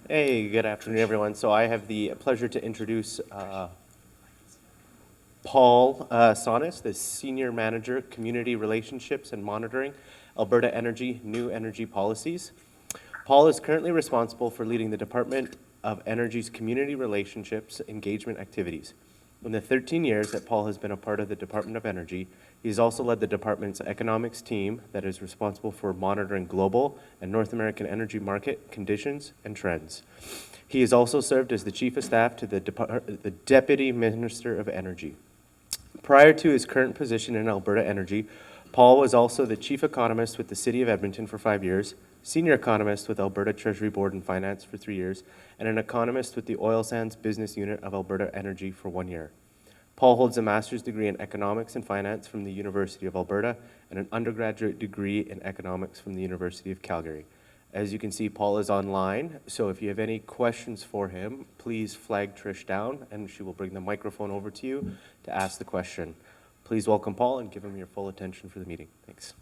Hey, good afternoon, everyone. So I have the pleasure to introduce Paul Tsounis, the Senior Manager, Community Relationships and Monitoring, Alberta Energy, New Energy Policies. Paul is currently responsible for leading the Department of Energy's community relationships engagement activities. In the 13 years that Paul has been a part of the Department of Energy, he has also led the department's economics team that is responsible for monitoring global and North American energy market conditions and trends. He has also served as the Chief of Staff to the Deputy Minister of Energy. Prior to his current position in Alberta Energy, Paul was also the Chief Economist with the City of Edmonton for 5 years, Senior Economist with Alberta Treasury Board and Finance for 3 years, and an Economist with the Oil Sands Business Unit of Alberta Energy for 1 year. Paul holds a master's degree in economics and finance from the University of Alberta and an undergraduate degree in economics from the University of Calgary. As you can see, Paul is online, so if you have any questions for him, please flag Trish down and she will bring the microphone over to you to ask the question. Please welcome Paul and give him your full attention for the meeting. Thanks.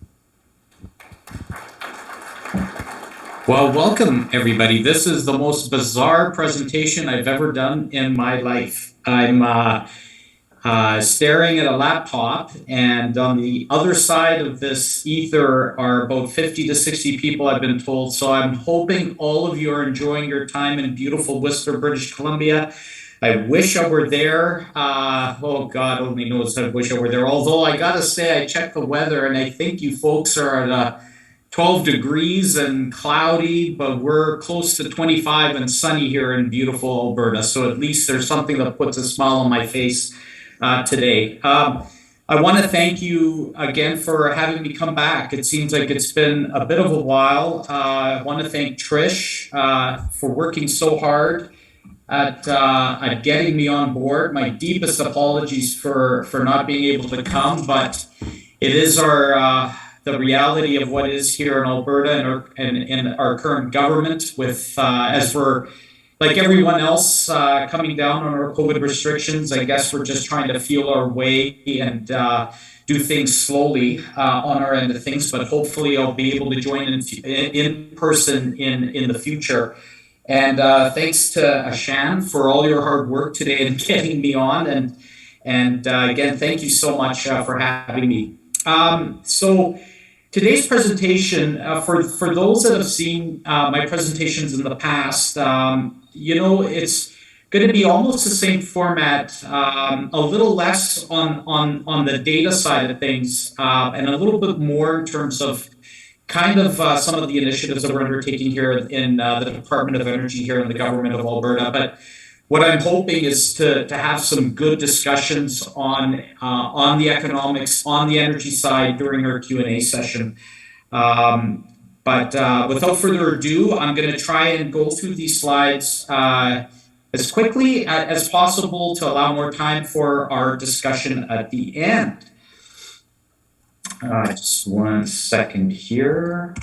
Well, welcome everybody. This is the most bizarre presentation I've ever done in my life. I'm staring at a laptop, and on the other side of this ether are about 50 to 60 people, I've been told. So I'm hoping all of you are enjoying your time in beautiful Whistler, British Columbia. I wish I were there. Oh, God only knows I wish I were there. Although I gotta say, I checked the weather, and I think you folks are at 12 degrees and cloudy, but we're close to 25 and sunny here in beautiful Alberta. So at least there's something that puts a smile on my face today. I want to thank you again for having me come back. It seems like it's been a bit of a while. I want to thank Trish for working so hard at getting me on board. My deepest apologies for not being able to come, but it is the reality of what is here in Alberta and our current government with as we're like everyone else coming down on our COVID restrictions. I guess we're just trying to feel our way and do things slowly on our end of things, but hopefully I'll be able to join in person in the future. And thanks to Ashan for all your hard work today and getting me on. And again, thank you so much for having me. So today's presentation, for those that have seen my presentations in the past, it's going to be almost the same format, a little less on the data side of things, and a little bit more in terms of kind of some of the initiatives that we're undertaking here in the Department of Energy here in the Government of Alberta. But what I'm hoping is to have some good discussions on the economics, on the energy side during our Q&A session. But without further ado, I'm going to try and go through these slides as quickly as possible to allow more time for our discussion at the end. Just 1 second here.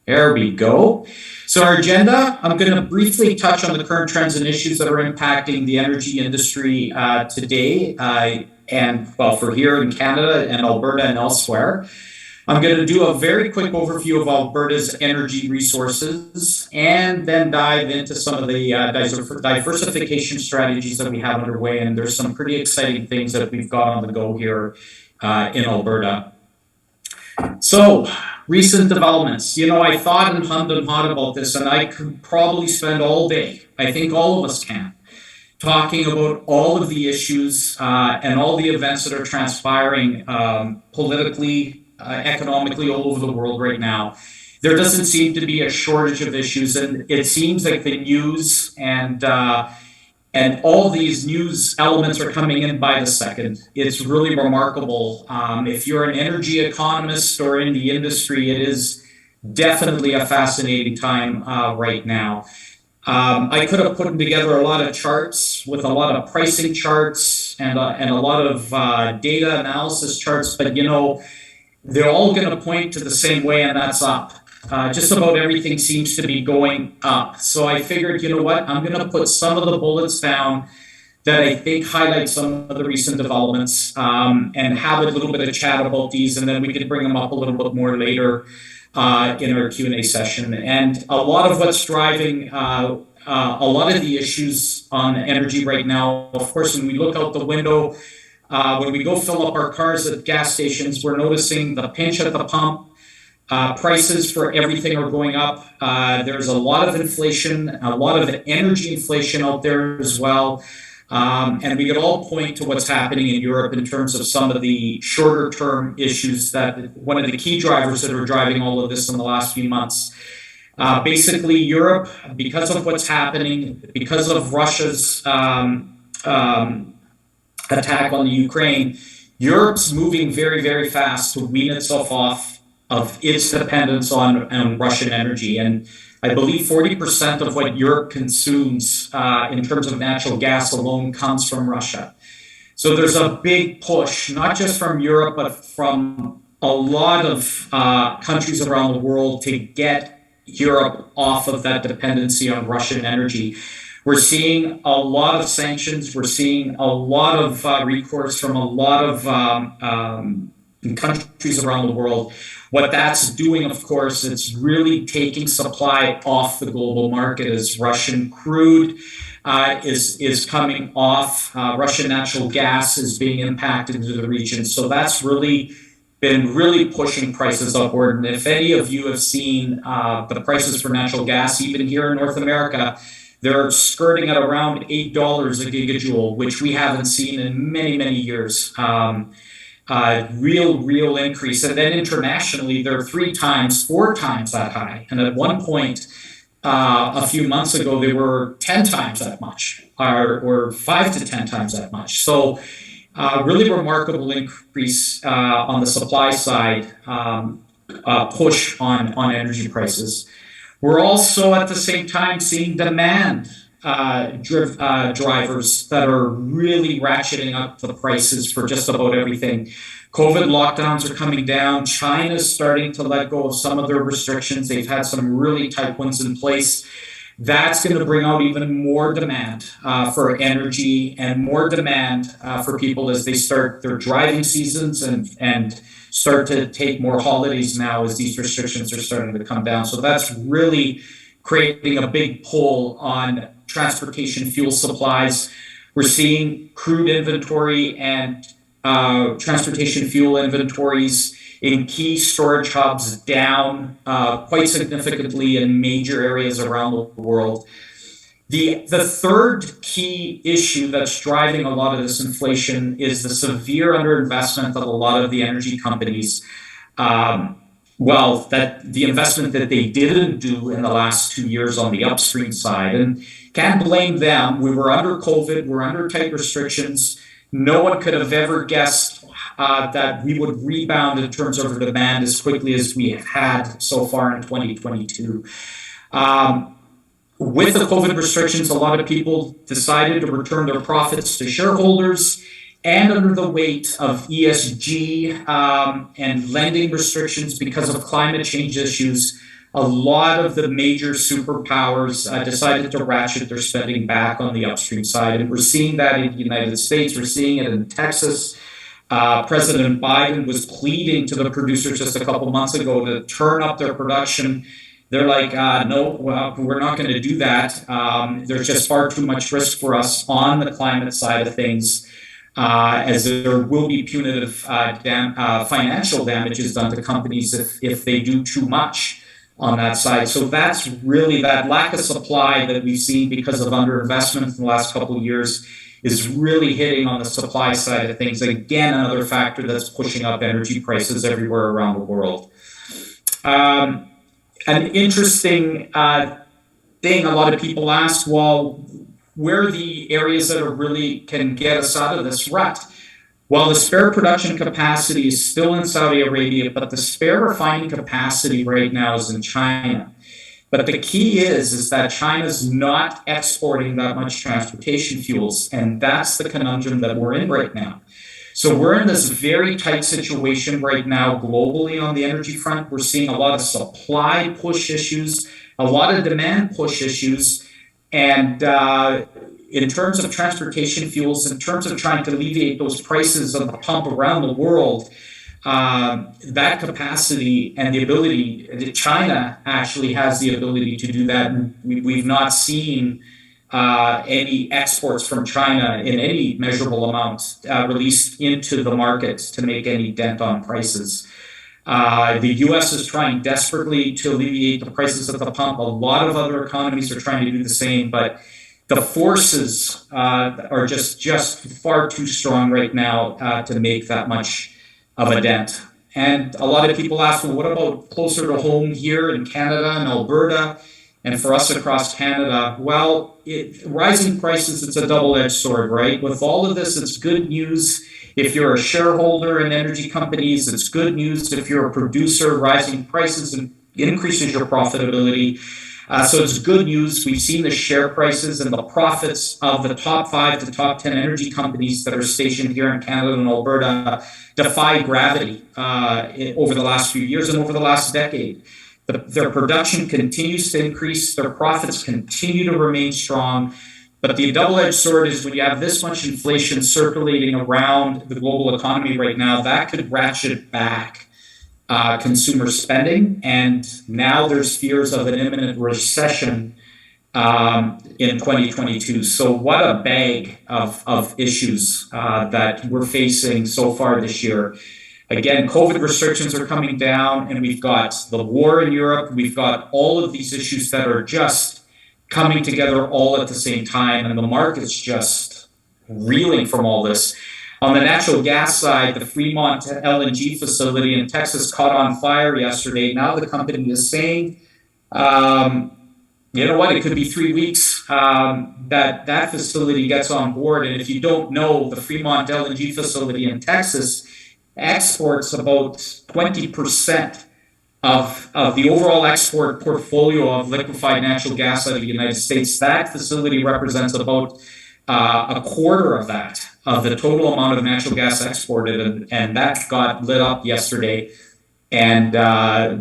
There we go. So our agenda, I'm going to briefly touch on the current trends and issues that are impacting the energy industry today, and well, for here in Canada and Alberta and elsewhere. I'm going to do a very quick overview of Alberta's energy resources and then dive into some of the diversification strategies that we have underway. And there's some pretty exciting things that we've got on the go here in Alberta. So, recent developments. I thought and hummed and hawed about this, and I could probably spend all day, I think all of us can, talking about all of the issues and all the events that are transpiring politically, economically all over the world right now. There doesn't seem to be a shortage of issues, and it seems like the news and all these news elements are coming in by the second. It's really remarkable. If you're an energy economist or in the industry, it is definitely a fascinating time right now. I could have put together a lot of charts with a lot of pricing charts and a lot of data analysis charts, but they're all going to point to the same way, and that's up. Just about everything seems to be going up. So I figured, what? I'm going to put some of the bullets down that I think highlight some of the recent developments and have a little bit of chat about these, and then we can bring them up a little bit more later. in our Q&A session. And a lot of what's driving a lot of the issues on energy right now, of course, when we look out the window, when we go fill up our cars at gas stations, we're noticing the pinch at the pump. Prices for everything are going up. There's a lot of inflation, a lot of energy inflation out there as well. And we could all point to what's happening in Europe in terms of some of the shorter term issues that one of the key drivers that are driving all of this in the last few months. Basically, Europe, because of what's happening, because of Russia's attack on the Ukraine, Europe's moving very, very fast to wean itself off of its dependence on Russian energy. And I believe 40% of what Europe consumes in terms of natural gas alone comes from Russia. So there's a big push, not just from Europe, but from a lot of countries around the world to get Europe off of that dependency on Russian energy. We're seeing a lot of sanctions. We're seeing a lot of recourse from a lot of countries around the world. What that's doing, of course, it's really taking supply off the global market as Russian crude is coming off. Russian natural gas is being impacted into the region. So that's really been pushing prices upward. And if any of you have seen the prices for natural gas, even here in North America, they're skirting at around $8 a gigajoule, which we haven't seen in many, many years. Real increase. And then internationally, they're 3 times, 4 times that high. And at one point, a few months ago, they were 10 times that much, or 5 to 10 times that much. So really remarkable increase on the supply side, push on energy prices. We're also at the same time seeing demand drivers that are really ratcheting up the prices for just about everything. COVID lockdowns are coming down. China's starting to let go of some of their restrictions. They've had some really tight ones in place. That's going to bring out even more demand for energy and more demand for people as they start their driving seasons and start to take more holidays now as these restrictions are starting to come down. So that's really creating a big pull on transportation fuel supplies. We're seeing crude inventory and transportation fuel inventories in key storage hubs down quite significantly in major areas around the world. The third key issue that's driving a lot of this inflation is the severe underinvestment of a lot of the energy companies. That the investment that they didn't do in the last 2 years on the upstream side, and can't blame them. We were under COVID, we're under tight restrictions. No one could have ever guessed that we would rebound in terms of demand as quickly as we have had so far in 2022. With the COVID restrictions, a lot of people decided to return their profits to shareholders, and under the weight of ESG and lending restrictions because of climate change issues, a lot of the major superpowers decided to ratchet their spending back on the upstream side. And we're seeing that in the United States. We're seeing it in Texas. President Biden was pleading to the producers just a couple months ago to turn up their production. They're like, no, well, we're not going to do that. There's just far too much risk for us on the climate side of things. As there will be punitive financial damages done to companies if they do too much on that side. So that's really that lack of supply that we've seen because of underinvestment in the last couple of years is really hitting on the supply side of things. Again, another factor that's pushing up energy prices everywhere around the world. An interesting thing a lot of people ask, well, where are the areas that are really can get us out of this rut? Well, the spare production capacity is still in Saudi Arabia, but the spare refining capacity right now is in China. But the key is that China's not exporting that much transportation fuels, and that's the conundrum that we're in right now. So we're in this very tight situation right now globally on the energy front. We're seeing a lot of supply push issues, a lot of demand push issues, and in terms of transportation fuels, in terms of trying to alleviate those prices on the pump around the world, that capacity and the ability, China actually has the ability to do that. And we've not seen any exports from China in any measurable amount released into the markets to make any dent on prices. The US is trying desperately to alleviate the prices at the pump. A lot of other economies are trying to do the same, but the forces are just far too strong right now to make that much of a dent. And a lot of people ask, well, what about closer to home here in Canada and Alberta, and for us across Canada? Well, rising prices, it's a double-edged sword, right? With all of this, it's good news if you're a shareholder in energy companies. It's good news if you're a producer. Rising prices and increases your profitability. So it's good news. We've seen the share prices and the profits of the top 5 to top 10 energy companies that are stationed here in Canada and Alberta defy gravity over the last few years and over the last decade. Their production continues to increase. Their profits continue to remain strong. But the double-edged sword is when you have this much inflation circulating around the global economy right now, that could ratchet back consumer spending, and now there's fears of an imminent recession in 2022. So what a bag of issues that we're facing so far this year. Again, COVID restrictions are coming down, and we've got the war in Europe. We've got all of these issues that are just coming together all at the same time, and the market's just reeling from all this. On the natural gas side, the Fremont LNG facility in Texas caught on fire yesterday. Now the company is saying, you know what, it could be 3 weeks that facility gets on board. And if you don't know, the Fremont LNG facility in Texas exports about 20% of the overall export portfolio of liquefied natural gas out of the United States. That facility represents about a quarter of that, of the total amount of natural gas exported, and that got lit up yesterday. And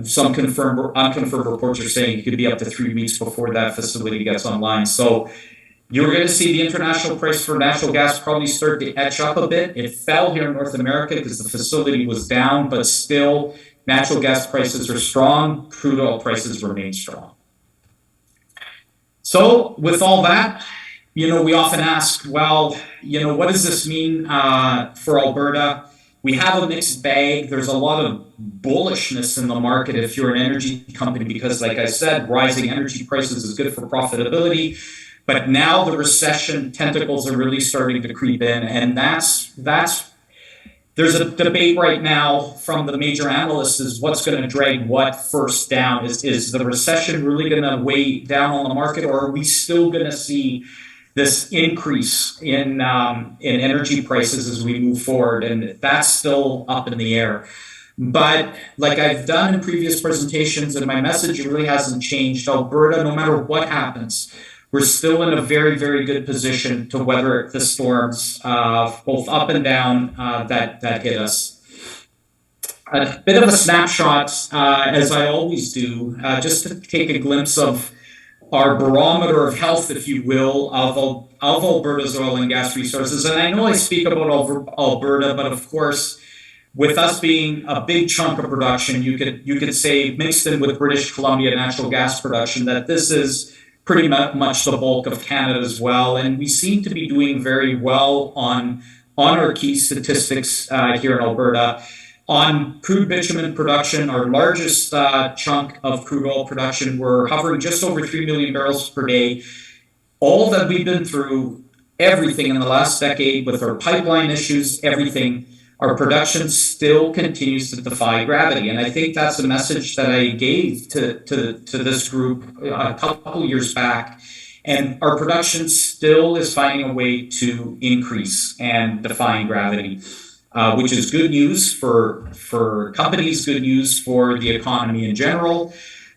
some unconfirmed reports are saying it could be up to 3 weeks before that facility gets online. So you're going to see the international price for natural gas probably start to etch up a bit. It fell here in North America because the facility was down, but still natural gas prices are strong. Crude oil prices remain strong. So with all that, we often ask, well, what does this mean for Alberta? We have a mixed bag. There's a lot of bullishness in the market if you're an energy company because, like I said, rising energy prices is good for profitability. But now the recession tentacles are really starting to creep in, and there's a debate right now from the major analysts is what's going to drag what first down. Is the recession really going to weigh down on the market, or are we still going to see this increase in energy prices as we move forward? And that's still up in the air. But like I've done in previous presentations, and my message really hasn't changed, Alberta, no matter what happens, we're still in a very, very good position to weather the storms, both up and down, that hit us. A bit of a snapshot, as I always do, just to take a glimpse of our barometer of health, if you will, of Alberta's oil and gas resources. And I know I speak about Alberta, but of course, with us being a big chunk of production, you could say mixed in with British Columbia natural gas production, that this is pretty much the bulk of Canada as well. And we seem to be doing very well on our key statistics here in Alberta. On crude bitumen production, our largest chunk of crude oil production, we're hovering just over 3 million barrels per day. All that we've been through, everything in the last decade with our pipeline issues, everything, our production still continues to defy gravity. And I think that's a message that I gave to this group a couple years back. And our production still is finding a way to increase and defying gravity, which is good news for companies, good news for the economy in general.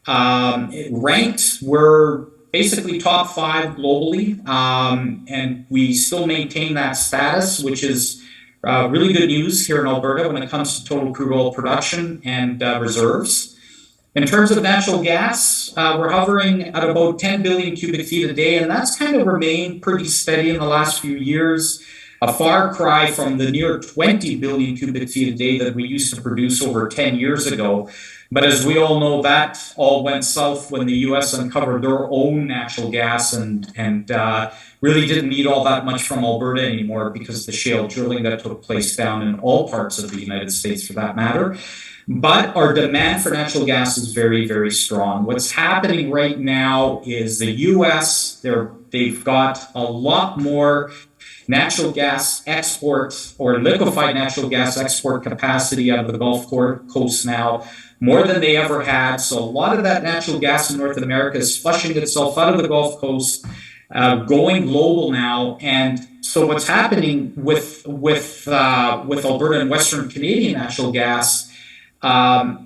Ranked, we're basically top 5 globally, and we still maintain that status, which is really good news here in Alberta when it comes to total crude oil production and reserves. In terms of natural gas, we're hovering at about 10 billion cubic feet a day, and that's kind of remained pretty steady in the last few years. a far cry from the near 20 billion cubic feet a day that we used to produce over 10 years ago. But as we all know, that all went south when the U.S. uncovered their own natural gas and really didn't need all that much from Alberta anymore because the shale drilling that took place down in all parts of the United States, for that matter. But our demand for natural gas is very, very strong. What's happening right now is the U.S., they've got a lot more natural gas export or liquefied natural gas export capacity out of the Gulf Coast now, more than they ever had. So a lot of that natural gas in North America is flushing itself out of the Gulf Coast, going global now. And so what's happening with Alberta and Western Canadian natural gas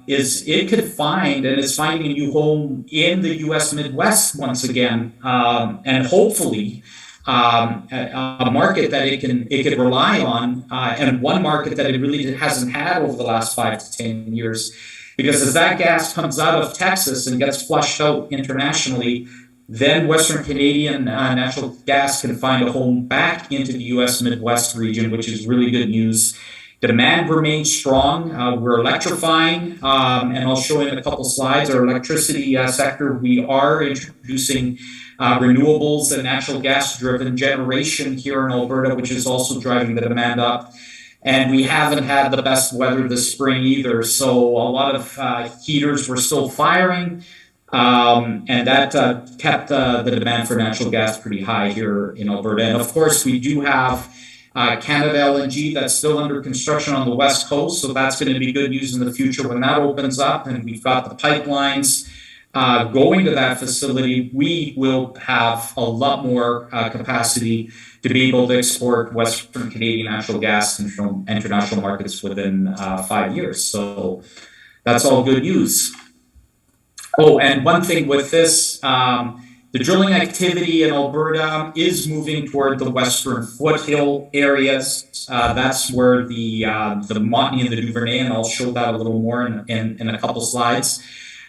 is it could find, and it's finding a new home in the U.S. Midwest once again, and hopefully a market that it could rely on, and one market that it really hasn't had over the last 5 to 10 years. Because as that gas comes out of Texas and gets flushed out internationally, then Western Canadian natural gas can find a home back into the U.S. Midwest region, which is really good news. Demand remains strong. We're electrifying, and I'll show you in a couple slides. Our electricity sector, we are introducing renewables and natural gas-driven generation here in Alberta, which is also driving the demand up. And we haven't had the best weather this spring either, so a lot of heaters were still firing, and that kept the demand for natural gas pretty high here in Alberta. And of course, we do have Canada LNG that's still under construction on the West Coast, so that's going to be good news in the future when that opens up, and we've got the pipelines going to that facility. We will have a lot more capacity to be able to export Western Canadian natural gas into international markets within 5 years. So that's all good news. Oh, and one thing with this, the drilling activity in Alberta is moving toward the western foothill areas. That's where the Montney and the Duvernay, and I'll show that a little more in a couple slides.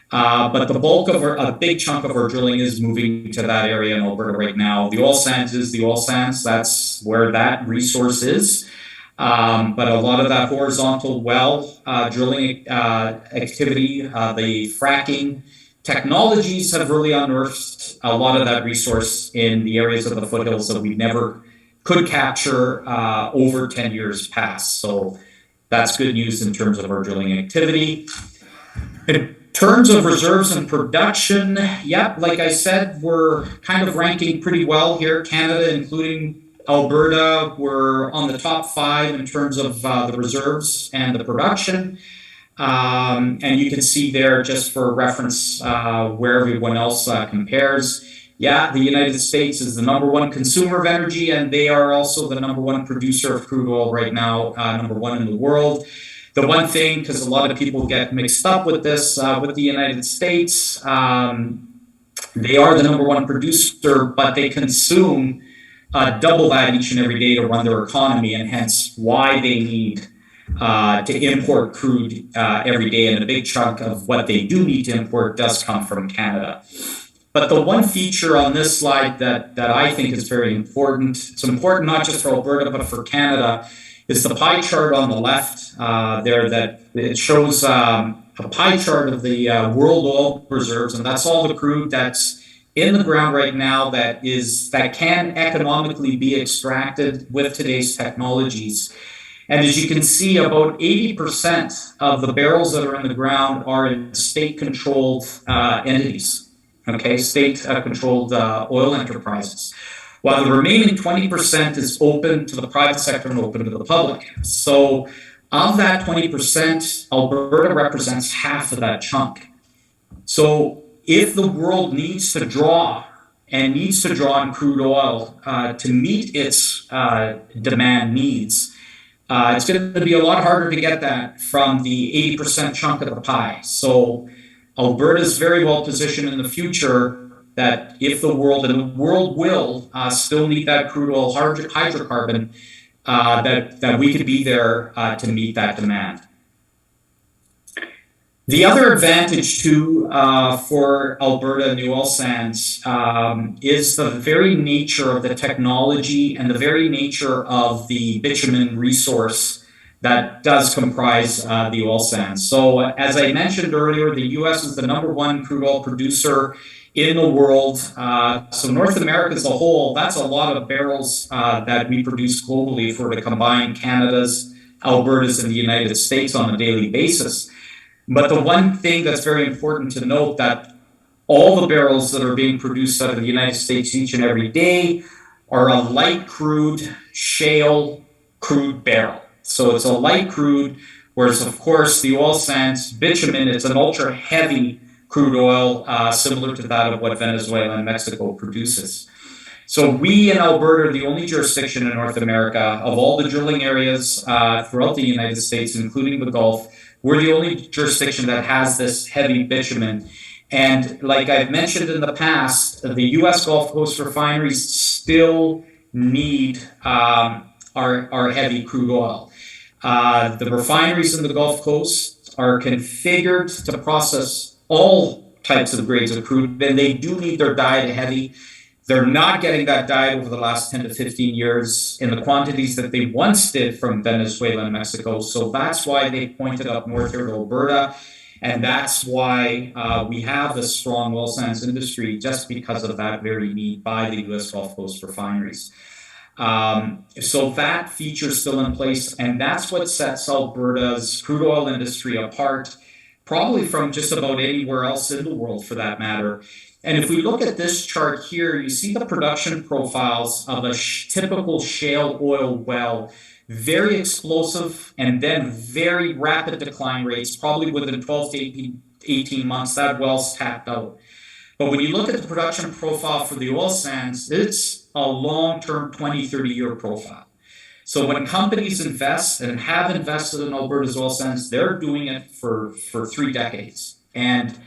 But the bulk of a big chunk of our drilling is moving to that area in Alberta right now. The oil sands is the oil sands. That's where that resource is. But a lot of that horizontal well drilling activity, the fracking technologies have really unearthed a lot of that resource in the areas of the foothills that we never could capture over 10 years past. So that's good news in terms of our drilling activity. In terms of reserves and production, yep, like I said, we're kind of ranking pretty well here. Canada, including Alberta, we're on the top 5 in terms of the reserves and the production. And you can see there, just for reference, where everyone else compares. Yeah, the United States is the #1 consumer of energy, and they are also the #1 producer of crude oil right now, #1 in the world. The one thing, because a lot of people get mixed up with this, with the United States, they are the #1 producer, but they consume double that each and every day to run their economy, and hence why they need to import crude every day. And a big chunk of what they do need to import does come from Canada. But the one feature on this slide that I think is very important, it's important not just for Alberta, but for Canada, is the pie chart on the left there, that it shows a pie chart of the world oil reserves, and that's all the crude that's in the ground right now that can economically be extracted with today's technologies. And as you can see, about 80% of the barrels that are in the ground are in state-controlled entities, okay, state-controlled oil enterprises, while the remaining 20% is open to the private sector and open to the public. So of that 20%, Alberta represents half of that chunk. So if the world needs to draw on crude oil to meet its demand needs, it's going to be a lot harder to get that from the 80% chunk of the pie. So Alberta is very well positioned in the future that if the world will still need that crude oil hydrocarbon, that we could be there to meet that demand. The other advantage too for Alberta new oil sands is the very nature of the technology and the very nature of the bitumen resource that does comprise the oil sands. So as I mentioned earlier, the U.S. is the #1 crude oil producer in the world. So North America as a whole, that's a lot of barrels that we produce globally for the combined Canada's, Alberta's, and the United States on a daily basis. But the one thing that's very important to note that all the barrels that are being produced out of the United States each and every day are a light crude shale crude barrel. So it's a light crude, whereas of course the oil sands bitumen, it's an ultra heavy crude oil, similar to that of what Venezuela and Mexico produces. So we in Alberta are the only jurisdiction in North America of all the drilling areas throughout the United States, including the Gulf. We're the only jurisdiction that has this heavy bitumen. And like I've mentioned in the past, the U.S. Gulf Coast refineries still need our heavy crude oil. The refineries in the Gulf Coast are configured to process all types of grades of crude, and they do need their diet heavy. They're not getting that diet over the last 10 to 15 years in the quantities that they once did from Venezuela and Mexico. So that's why they pointed up north here to Alberta. And that's why we have this strong oil sands industry, just because of that very need by the U.S. Gulf Coast refineries. So that feature is still in place, and that's what sets Alberta's crude oil industry apart, probably from just about anywhere else in the world for that matter. And if we look at this chart here, you see the production profiles of a typical shale oil well, very explosive and then very rapid decline rates, probably within 12 to 18 months, that well's tapped out. But when you look at the production profile for the oil sands, it's a long-term 20, 30-year profile. So when companies invest and have invested in Alberta's oil sands, they're doing it for 3 decades. And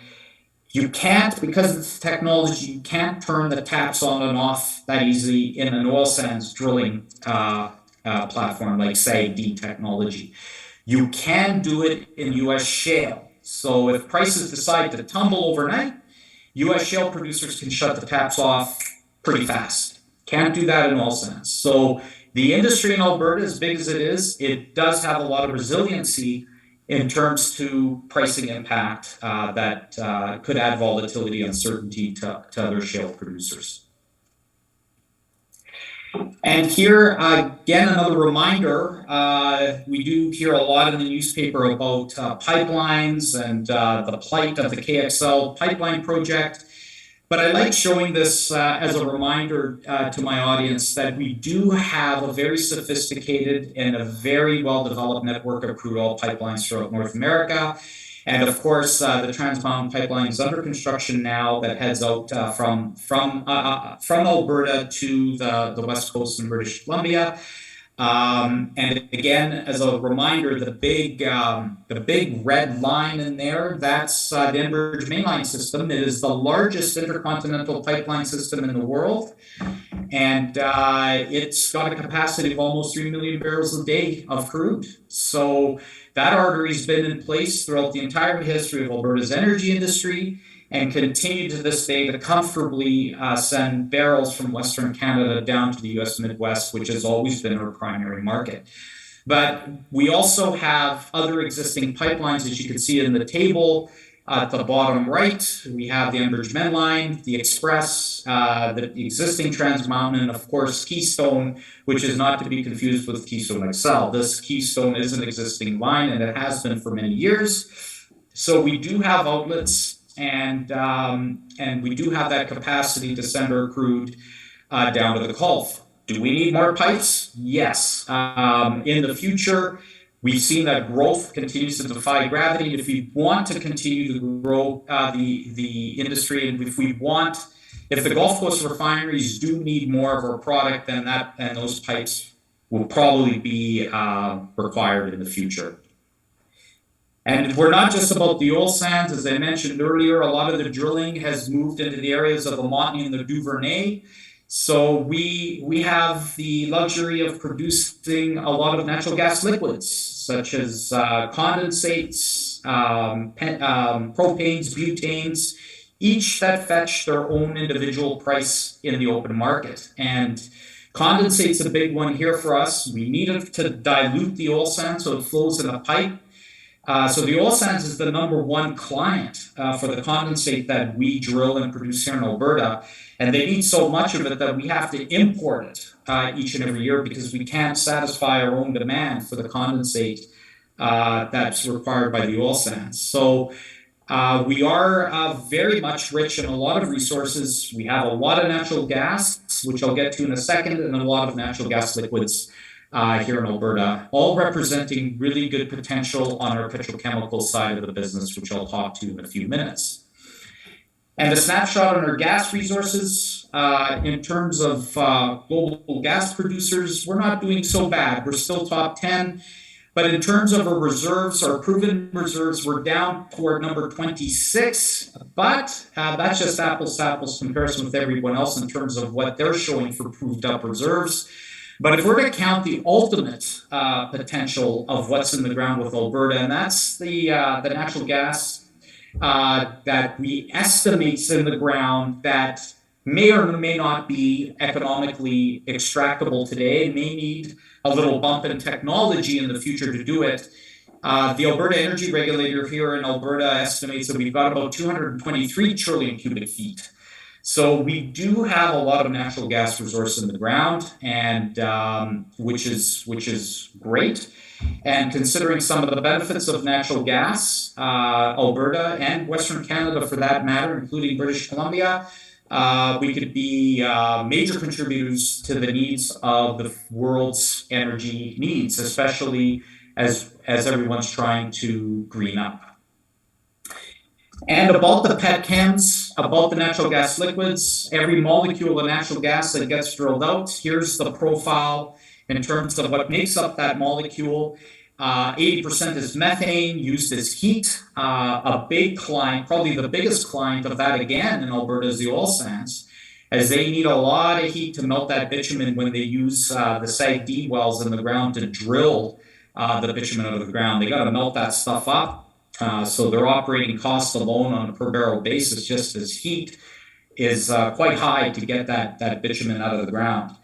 you can't, because it's technology, you can't turn the taps on and off that easily in an oil sands drilling platform like SAGD technology. You can do it in U.S. shale. So if prices decide to tumble overnight, U.S. shale producers can shut the taps off pretty fast. Can't do that in oil sands. So the industry in Alberta, as big as it is, it does have a lot of resiliency in terms to pricing impact that could add volatility, uncertainty to other shale producers. And here, again, another reminder, we do hear a lot in the newspaper about pipelines and the plight of the KXL pipeline project. But I like showing this as a reminder to my audience that we do have a very sophisticated and a very well-developed network of crude oil pipelines throughout North America. And of course, the Trans Mountain Pipeline is under construction now that heads out from Alberta to the West Coast in British Columbia. And again, as a reminder, the big red line in there, that's the Enbridge mainline system. It is the largest intercontinental pipeline system in the world. And it's got a capacity of almost 3 million barrels a day of crude. So that artery's been in place throughout the entire history of Alberta's energy industry, and continue to this day to comfortably send barrels from Western Canada down to the U.S. Midwest, which has always been our primary market. But we also have other existing pipelines, as you can see in the table. At the bottom right, we have the Enbridge mainline, the Express, the existing Trans Mountain, and of course Keystone, which is not to be confused with Keystone XL. This Keystone is an existing line, and it has been for many years. So we do have outlets, and we do have that capacity to send our crude down to the Gulf. Do we need more pipes? Yes. In the future, we've seen that growth continues to defy gravity. If we want to continue to grow the industry, and if the Gulf Coast refineries do need more of our product, then those pipes will probably be required in the future. And we're not just about the oil sands. As I mentioned earlier, a lot of the drilling has moved into the areas of the Montney and the Duvernay. So we have the luxury of producing a lot of natural gas liquids, such as condensates, propanes, butanes, each that fetch their own individual price in the open market. And condensate's a big one here for us. We need it to dilute the oil sand so it flows in a pipe. So the oil sands is the number one client for the condensate that we drill and produce here in Alberta. And they need so much of it that we have to import it each and every year because we can't satisfy our own demand for the condensate that's required by the oil sands. So we are very much rich in a lot of resources. We have a lot of natural gas, which I'll get to in a second, and a lot of natural gas liquids here in Alberta, all representing really good potential on our petrochemical side of the business, which I'll talk to in a few minutes. And a snapshot on our gas resources, in terms of global gas producers, we're not doing so bad. We're still top 10. But in terms of our reserves, our proven reserves, we're down toward number 26. But that's just apples to apples comparison with everyone else in terms of what they're showing for proved up reserves. But if we're to count the ultimate potential of what's in the ground with Alberta, and that's the natural gas that we estimate's in the ground that may or may not be economically extractable today, and may need a little bump in technology in the future to do it. The Alberta Energy Regulator here in Alberta estimates that we've got about 223 trillion cubic feet. So we do have a lot of natural gas resource in the ground, and which is great. And considering some of the benefits of natural gas, Alberta and Western Canada for that matter, including British Columbia, we could be major contributors to the needs of the world's energy needs, especially as everyone's trying to green up. And about the petchems, about the natural gas liquids, every molecule of natural gas that gets drilled out, here's the profile in terms of what makes up that molecule. 80% is methane used as heat. A big client, probably the biggest client of that again in Alberta is the oil sands, as they need a lot of heat to melt that bitumen when they use the SAGD wells in the ground to drill the bitumen out of the ground. They got to melt that stuff up. So their operating cost alone on a per barrel basis, just as heat, is quite high to get that bitumen out of the ground.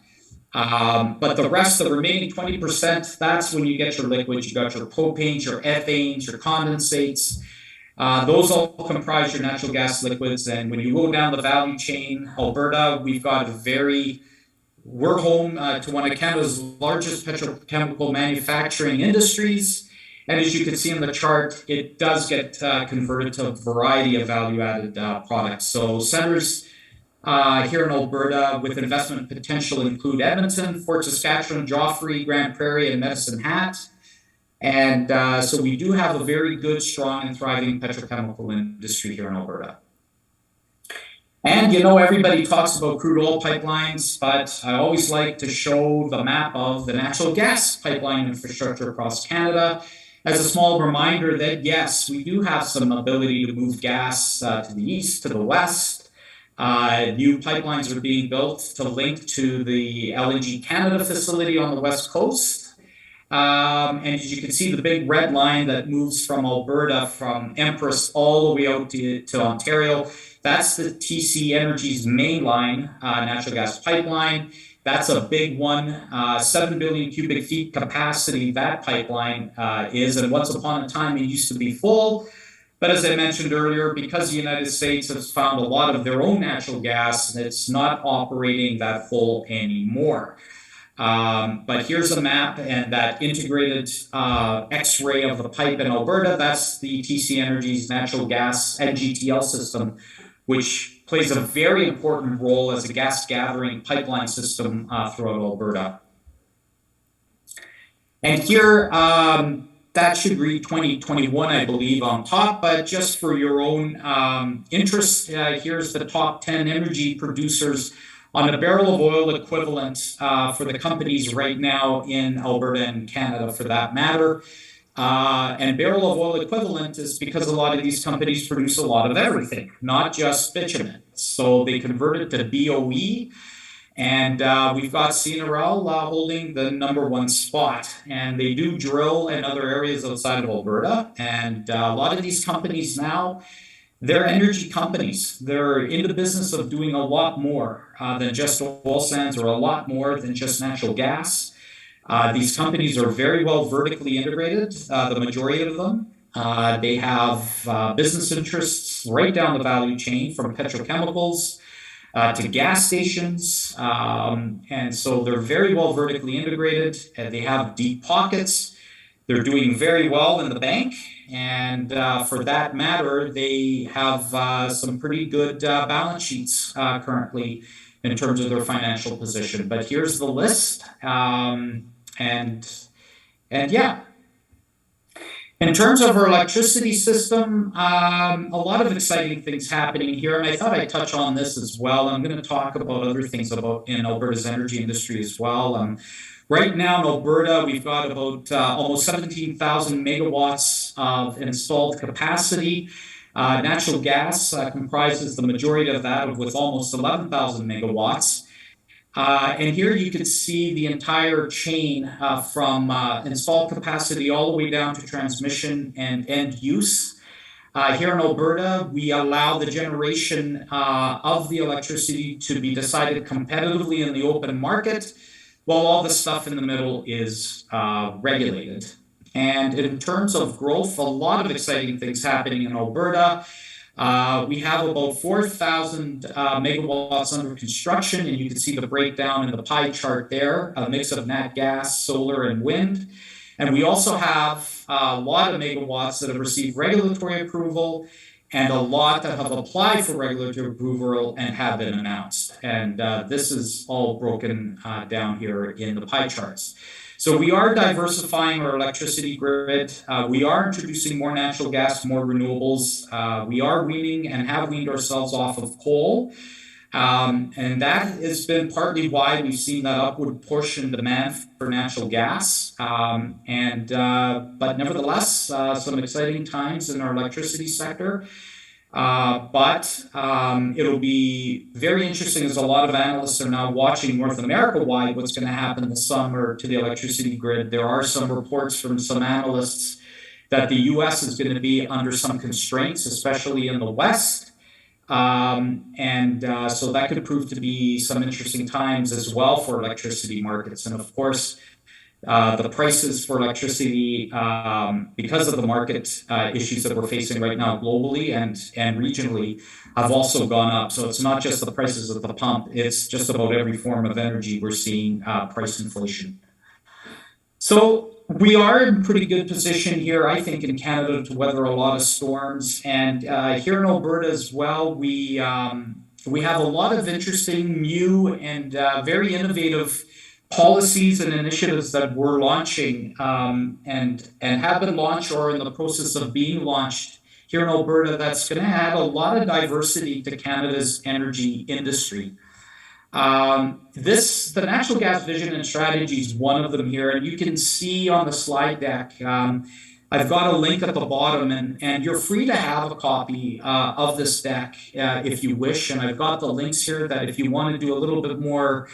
But the rest, the remaining 20%, that's when you get your liquids. You got your propanes, your ethanes, your condensates. Those all comprise your natural gas liquids. And when you go down the value chain, Alberta, we're home to one of Canada's largest petrochemical manufacturing industries. And as you can see in the chart, it does get converted to a variety of value-added products. So centers here in Alberta with investment potential include Edmonton, Fort Saskatchewan, Joffre, Grand Prairie, and Medicine Hat. And so we do have a very good, strong, and thriving petrochemical industry here in Alberta. And everybody talks about crude oil pipelines, but I always like to show the map of the natural gas pipeline infrastructure across Canada as a small reminder that, yes, we do have some ability to move gas to the east, to the west. New pipelines are being built to link to the LNG Canada facility on the west coast. And as you can see, the big red line that moves from Alberta, from Empress all the way out to Ontario, that's the TC Energy's mainline natural gas pipeline. That's a big one, 7 billion cubic feet capacity that pipeline is, and once upon a time it used to be full. But as I mentioned earlier, because the United States has found a lot of their own natural gas, it's not operating that full anymore. But here's a map and that integrated X-ray of the pipe in Alberta. That's the TC Energy's natural gas NGTL system, which plays a very important role as a gas gathering pipeline system throughout Alberta. And here, that should read 2021, I believe, on top, but just for your own interest, here's the top 10 energy producers on a barrel of oil equivalent for the companies right now in Alberta and Canada for that matter. And barrel of oil equivalent is because a lot of these companies produce a lot of everything, not just bitumen. So they convert it to BOE. And we've got CNRL holding the #1 spot. And they do drill in other areas outside of Alberta. And a lot of these companies now, they're energy companies. They're in the business of doing a lot more than just oil sands, or a lot more than just natural gas. These companies are very well vertically integrated, the majority of them. They have business interests right down the value chain, from petrochemicals to gas stations. And so they're very well vertically integrated. They have deep pockets. They're doing very well in the bank. And for that matter, they have some pretty good balance sheets currently in terms of their financial position. But here's the list. And yeah, in terms of our electricity system, a lot of exciting things happening here, and I thought I'd touch on this as well. I'm going to talk about other things about in Alberta's energy industry as well. Right now in Alberta, we've got about almost 17,000 megawatts of installed capacity. Natural gas comprises the majority of that, with almost 11,000 megawatts. And here you can see the entire chain from installed capacity all the way down to transmission and end use. Here in Alberta, we allow the generation of the electricity to be decided competitively in the open market, while all the stuff in the middle is regulated. And in terms of growth, a lot of exciting things happening in Alberta. We have about 4,000 megawatts under construction, and you can see the breakdown in the pie chart there, a mix of nat gas, solar, and wind. And we also have a lot of megawatts that have received regulatory approval, and a lot that have applied for regulatory approval and have been announced. And this is all broken down here in the pie charts. So we are diversifying our electricity grid. We are introducing more natural gas, more renewables. We are weaning and have weaned ourselves off of coal. And that has been partly why we've seen that upward push in demand for natural gas. But nevertheless, some exciting times in our electricity sector. But it'll be very interesting, as a lot of analysts are now watching North America-wide what's going to happen this summer to the electricity grid. There are some reports from some analysts that the U.S. is going to be under some constraints, especially in the West. So that could prove to be some interesting times as well for electricity markets. And of course, the prices for electricity, because of the market issues that we're facing right now globally and regionally, have also gone up. So it's not just the prices at the pump, it's just about every form of energy we're seeing price inflation. So we are in pretty good position here, I think, in Canada to weather a lot of storms. And here in Alberta as well, we have a lot of interesting, new, and very innovative policies and initiatives that we're launching and have been launched or in the process of being launched here in Alberta, that's going to add a lot of diversity to Canada's energy industry. The natural gas vision and strategy is one of them here, and you can see on the slide deck, I've got a link at the bottom, and you're free to have a copy of this deck if you wish. And I've got the links here that if you want to do a little bit more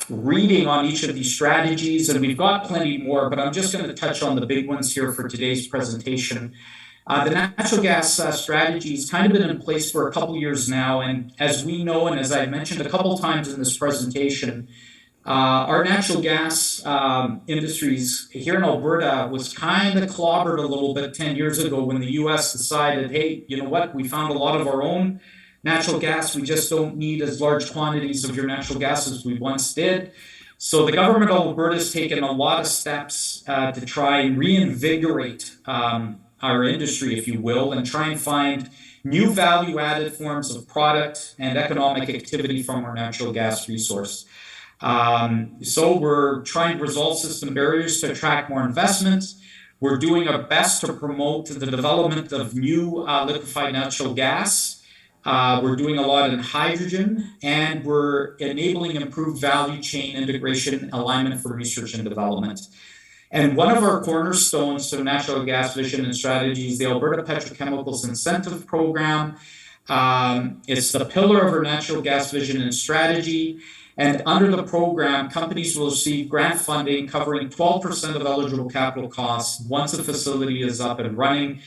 reading on each of these strategies, and we've got plenty more, but I'm just going to touch on the big ones here for today's presentation. The natural gas strategy has kind of been in place for a couple years now, and as we know, and as I mentioned a couple times in this presentation, our natural gas industries here in Alberta was kind of clobbered a little bit 10 years ago when the U.S. decided, hey, you know what, we found a lot of our own natural gas. We just don't need as large quantities of your natural gas as we once did. So the government of Alberta has taken a lot of steps to try and reinvigorate our industry, if you will, and try and find new value-added forms of product and economic activity from our natural gas resource. So we're trying to resolve system barriers to attract more investments. We're doing our best to promote the development of new liquefied natural gas. We're doing a lot in hydrogen, and we're enabling improved value chain integration alignment for research and development. And one of our cornerstones to natural gas vision and strategy is the Alberta Petrochemicals Incentive Program. It's the pillar of our natural gas vision and strategy. And under the program, companies will receive grant funding covering 12% of eligible capital costs once a facility is up and running,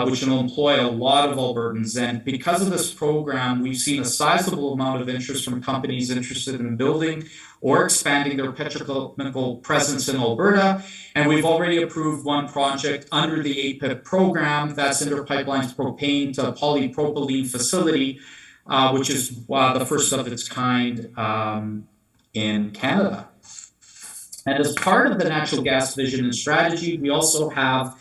which will employ a lot of Albertans. And because of this program, we've seen a sizable amount of interest from companies interested in building or expanding their petrochemical presence in Alberta. And we've already approved one project under the APIP program, that's Inter Pipeline's propane to polypropylene facility, which is the first of its kind in Canada. And as part of the natural gas vision and strategy, we also have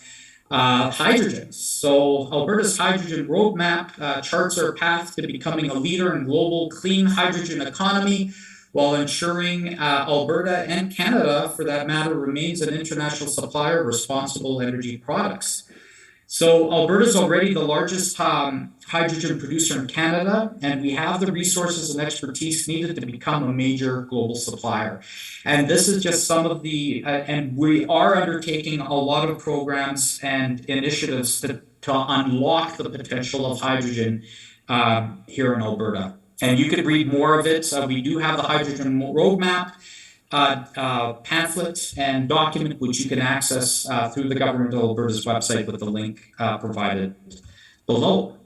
hydrogen. So Alberta's hydrogen roadmap charts our path to becoming a leader in global clean hydrogen economy, while ensuring Alberta and Canada, for that matter, remains an international supplier of responsible energy products. So Alberta is already the largest hydrogen producer in Canada, and we have the resources and expertise needed to become a major global supplier. And this is just some of the, and we are undertaking a lot of programs and initiatives to unlock the potential of hydrogen here in Alberta. And you could read more of it. We do have the hydrogen roadmap pamphlet and document, which you can access through the Government of Alberta's website with the link provided below.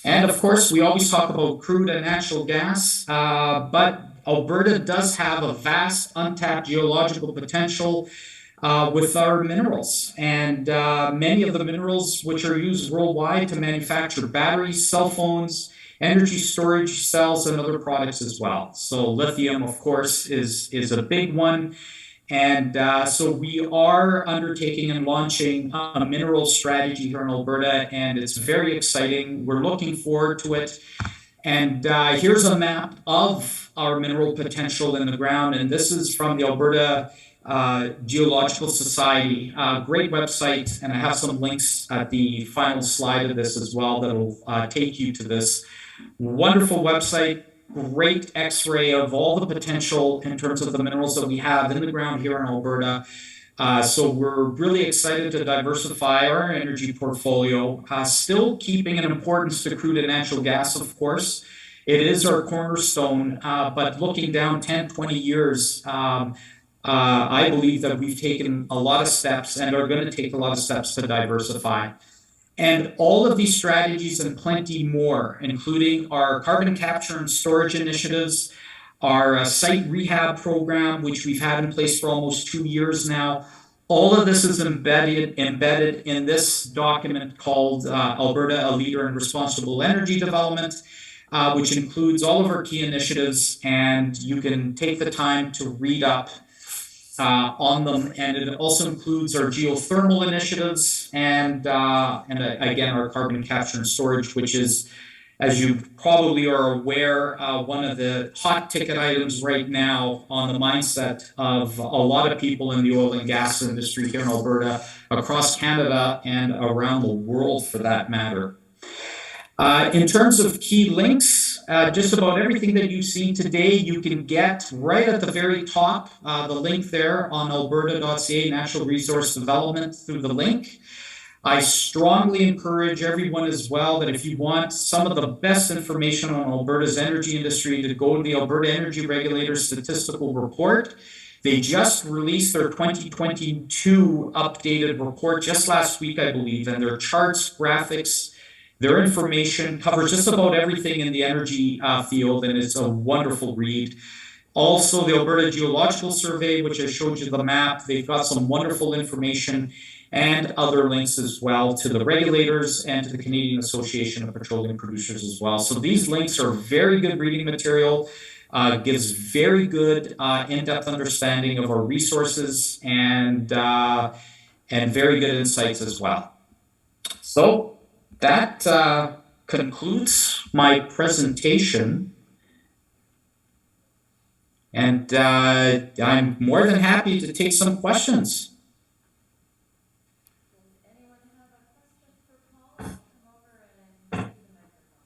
And of course, we always talk about crude and natural gas, but Alberta does have a vast untapped geological potential with our minerals. And many of the minerals which are used worldwide to manufacture batteries, cell phones, energy storage cells, and other products as well. So lithium, of course, is a big one. And so we are undertaking and launching a mineral strategy here in Alberta, and it's very exciting. We're looking forward to it. And here's a map of our mineral potential in the ground, and this is from the Alberta Geological Society. Great website, and I have some links at the final slide of this as well that will take you to this. Wonderful website, great x-ray of all the potential in terms of the minerals that we have in the ground here in Alberta. So we're really excited to diversify our energy portfolio, still keeping an importance to crude and natural gas, of course. It is our cornerstone, but looking down 10, 20 years, I believe that we've taken a lot of steps and are going to take a lot of steps to diversify. And all of these strategies and plenty more, including our carbon capture and storage initiatives, our site rehab program, which we've had in place for almost 2 years now. All of this is embedded in this document called Alberta, a Leader in Responsible Energy Development, which includes all of our key initiatives, and you can take the time to read up on them, and it also includes our geothermal initiatives and again our carbon capture and storage, which is, as you probably are aware, one of the hot ticket items right now on the mindset of a lot of people in the oil and gas industry here in Alberta, across Canada, and around the world for that matter. In terms of key links, just about everything that you've seen today, you can get right at the very top, the link there on alberta.ca, Natural Resource Development, through the link. I strongly encourage everyone as well that if you want some of the best information on Alberta's energy industry, to go to the Alberta Energy Regulator's statistical report. They just released their 2022 updated report just last week, I believe, and their charts, graphics, their information covers just about everything in the energy field, and it's a wonderful read. Also, the Alberta Geological Survey, which I showed you the map, they've got some wonderful information and other links as well to the regulators and to the Canadian Association of Petroleum Producers as well. So these links are very good reading material, gives very good in-depth understanding of our resources and very good insights as well. So that concludes my presentation, and I'm more than happy to take some questions. Does anyone have a question for Paul? Come over and use the microphone.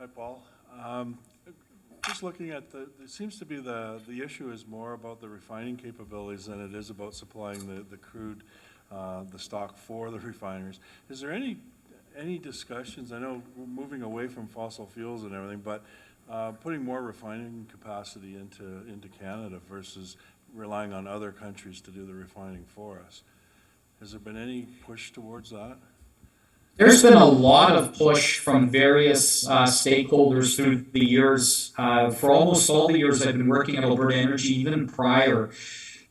Hi, Paul. Just just looking at it seems to be the issue is more about the refining capabilities than it is about supplying the crude, the stock for the refineries. Is there any discussions, I know we're moving away from fossil fuels and everything, but putting more refining capacity into Canada versus relying on other countries to do the refining for us? Has there been any push towards that? There's been a lot of push from various stakeholders through the years. For almost all the years I've been working at Alberta Energy, even prior,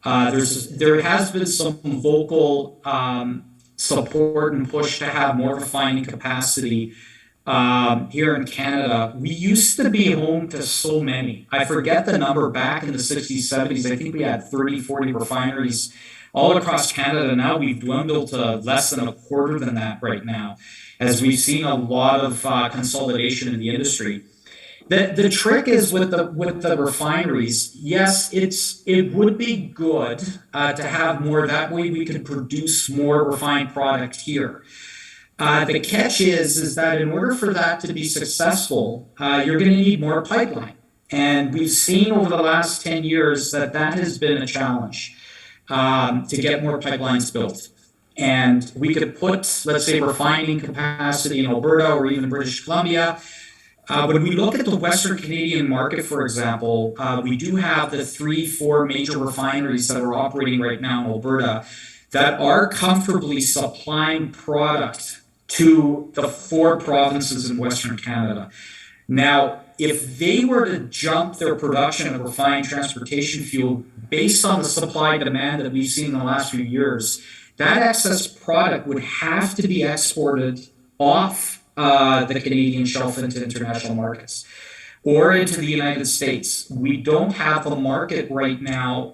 there has been some vocal support and push to have more refining capacity here in Canada. We used to be home to so many. I forget the number back in the 60s, 70s. I think we had 30, 40 refineries all across Canada. Now we've dwindled to less than a quarter than that right now, as we've seen a lot of consolidation in the industry. The trick is with the refineries. Yes, it would be good to have more. That way we can produce more refined product here. The catch is that in order for that to be successful, you're going to need more pipeline. And we've seen over the last 10 years that has been a challenge to get more pipelines built. And we could put, let's say, refining capacity in Alberta or even British Columbia. When we look at the Western Canadian market, for example, we do have the 3-4 major refineries that are operating right now in Alberta that are comfortably supplying product to the 4 provinces in Western Canada. Now, if they were to jump their production of refined transportation fuel based on the supply demand that we've seen in the last few years, that excess product would have to be exported off the Canadian shelf into international markets or into the United States. We don't have the market right now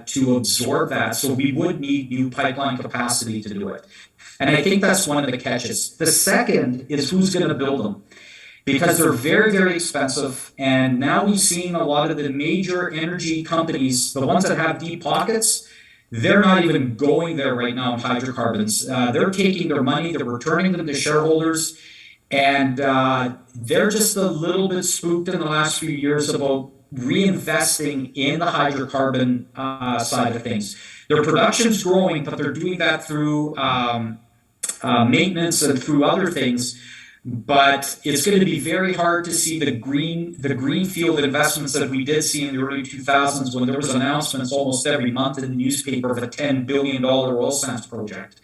to absorb that, so we would need new pipeline capacity to do it. And I think that's one of the catches. The second is who's going to build them, because they're very, very expensive. And now we've seen a lot of the major energy companies, the ones that have deep pockets, they're not even going there right now in hydrocarbons. They're taking their money, they're returning them to shareholders, and they're just a little bit spooked in the last few years about reinvesting in the hydrocarbon side of things. Their production's growing, but they're doing that through maintenance and through other things. But it's going to be very hard to see the greenfield investments that we did see in the early 2000s, when there was announcements almost every month in the newspaper of a $10 billion oil sands project.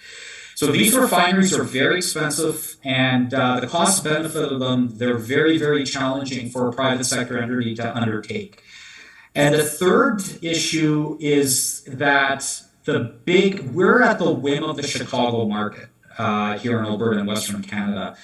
So these refineries are very expensive, and the cost benefit of them, they're very, very challenging for a private sector entity to undertake. And the third issue is that we're at the whim of the Chicago market here in Alberta and Western Canada.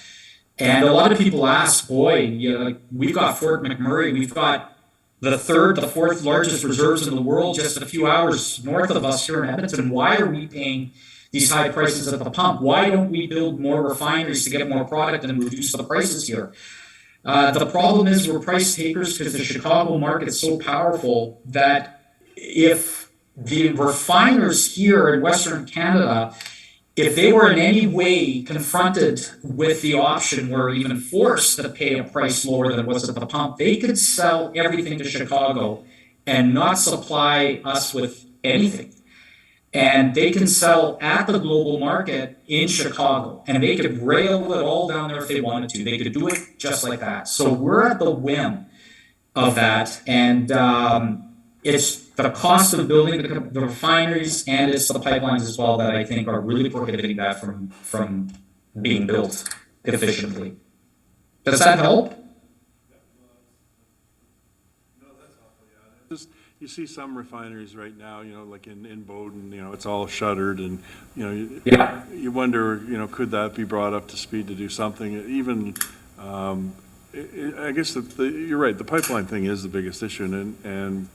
And a lot of people ask, we've got Fort McMurray, we've got the fourth largest reserves in the world just a few hours north of us here in Edmonton. Why are we paying these high prices at the pump? Why don't we build more refineries to get more product and reduce the prices here? The problem is we're price takers because the Chicago market is so powerful that if the refiners here in Western Canada, if they were in any way confronted with the option or even forced to pay a price lower than what's at the pump, they could sell everything to Chicago and not supply us with anything. And they can sell at the global market in Chicago, and they could rail it all down there if they wanted to. They could do it just like that. So we're at the whim of that, and it's the cost of building the refineries, and it's the pipelines as well that I think are really prohibiting that from being built efficiently. Does that help? No, that's awful, yeah. Just, you see some refineries right now, like in Bowden, it's all shuttered, and, you wonder, could that be brought up to speed to do something? Even, I guess you're right, the pipeline thing is the biggest issue, and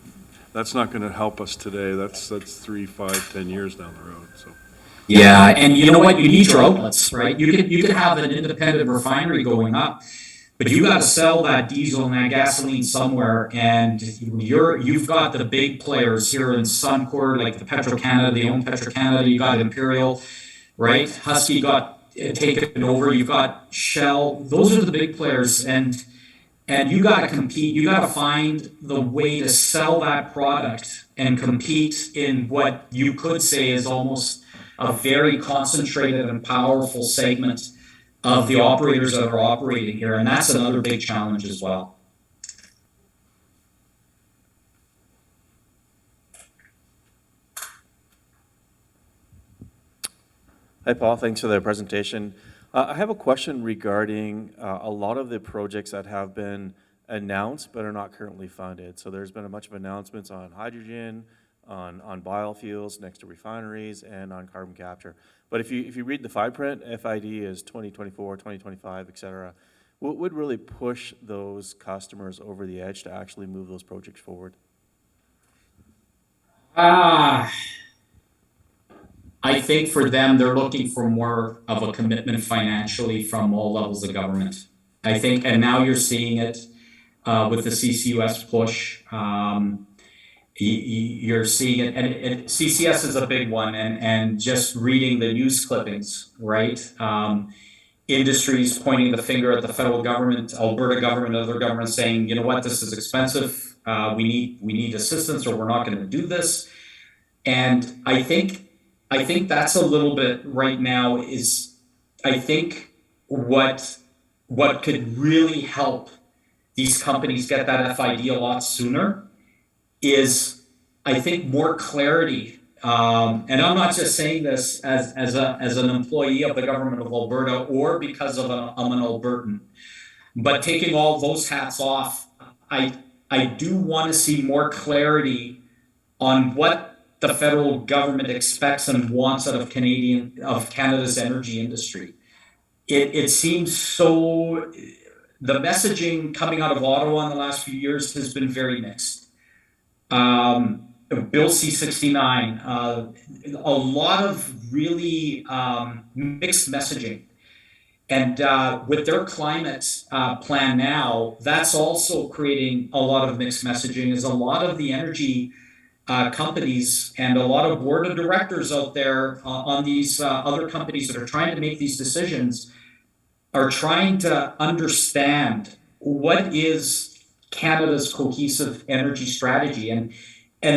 that's not going to help us today. That's 3, 5, 10 years down the road. So. Yeah, and you know what? You need your outlets, right? You could have an independent refinery going up, but you got to sell that diesel and that gasoline somewhere. And you've got the big players here in Suncor, like the Petro-Canada, they own Petro-Canada. You got Imperial, right? Husky got taken over. You've got Shell. Those are the big players, and And you got to compete. You got to find the way to sell that product and compete in what you could say is almost a very concentrated and powerful segment of the operators that are operating here. And that's another big challenge as well. Hi, Paul. Thanks for the presentation. I have a question regarding a lot of the projects that have been announced but are not currently funded. So there's been a bunch of announcements on hydrogen, on biofuels next to refineries, and on carbon capture. But if you read the fine print, FID is 2024, 2025, et cetera. What would really push those customers over the edge to actually move those projects forward? I think for them, they're looking for more of a commitment financially from all levels of government. I think, and now you're seeing it with the CCUS push. You're seeing it, and CCS is a big one, and just reading the news clippings, right? Industries pointing the finger at the federal government, Alberta government, other governments saying, you know what, this is expensive. We need assistance, or we're not going to do this. And I think that's a little bit right now is, I think what could really help these companies get that FID a lot sooner is, I think, more clarity. And I'm not just saying this as an employee of the government of Alberta or because I'm an Albertan, but taking all those hats off, I do want to see more clarity on what the federal government expects and wants out of Canada's energy industry. It seems so. The messaging coming out of Ottawa in the last few years has been very mixed. Bill C-69, a lot of really mixed messaging. And with their climate plan now, that's also creating a lot of mixed messaging, is a lot of the energy companies and a lot of board of directors out there on these other companies that are trying to make these decisions are trying to understand what is Canada's cohesive energy strategy. And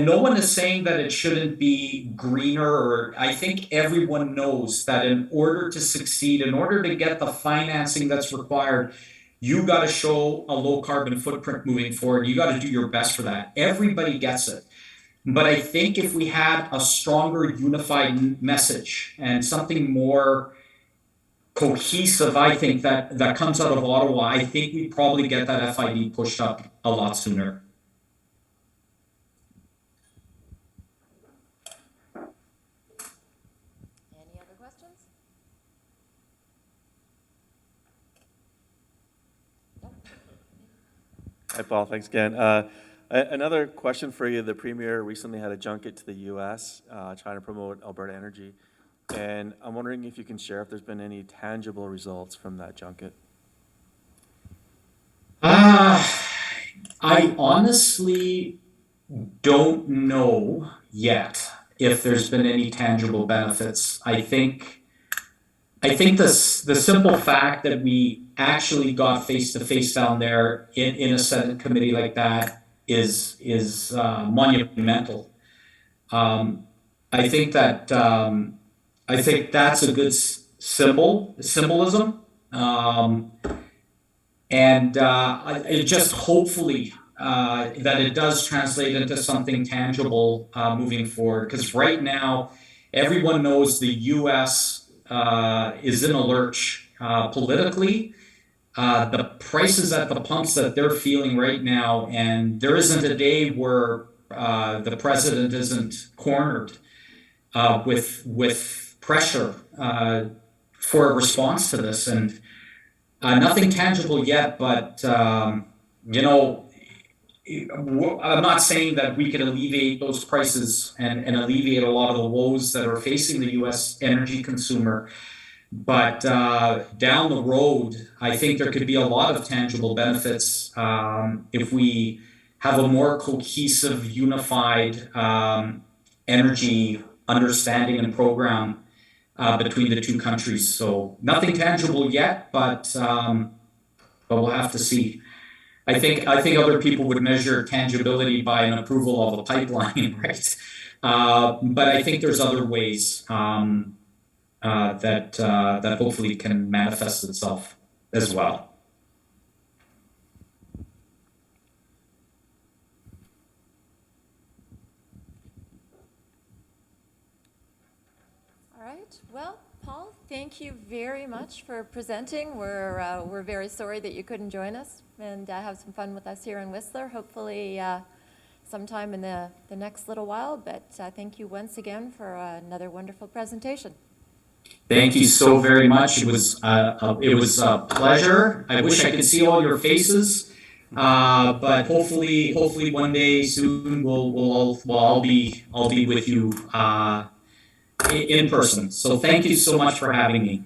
no one is saying that it shouldn't be greener, or I think everyone knows that in order to succeed, in order to get the financing that's required, you got to show a low carbon footprint moving forward. You got to do your best for that. Everybody gets it. But I think if we had a stronger unified message and something more cohesive, I think that comes out of Ottawa, I think we probably get that FID pushed up a lot sooner. Any other questions? Hi, Paul. Thanks again. Another question for you. The Premier recently had a junket to the U.S. Trying to promote Alberta energy. And I'm wondering if you can share if there's been any tangible results from that junket. I honestly don't know yet if there's been any tangible benefits. I think the simple fact that we actually got face to face down there in a Senate committee like that is monumental. I think that's a good symbolism, and it just hopefully that it does translate into something tangible moving forward. Because right now, everyone knows the U.S. Is in a lurch politically. The prices at the pumps that they're feeling right now, and there isn't a day where the president isn't cornered with pressure for a response to this, and nothing tangible yet. But you know, I'm not saying that we can alleviate those prices and alleviate a lot of the woes that are facing the U.S. energy consumer. But down the road, I think there could be a lot of tangible benefits if we have a more cohesive, unified energy understanding and program between the two countries. So nothing tangible yet, but we'll have to see. I think other people would measure tangibility by an approval of a pipeline, right? But I think there's other ways that hopefully can manifest itself as well. All right, well, Paul, thank you very much for presenting. We're very sorry that you couldn't join us and have some fun with us here in Whistler, hopefully sometime in the next little while, but thank you once again for another wonderful presentation. Thank you so very much. It was a pleasure. I wish I could see all your faces, but hopefully one day soon I'll be with you in person. So thank you so much for having me.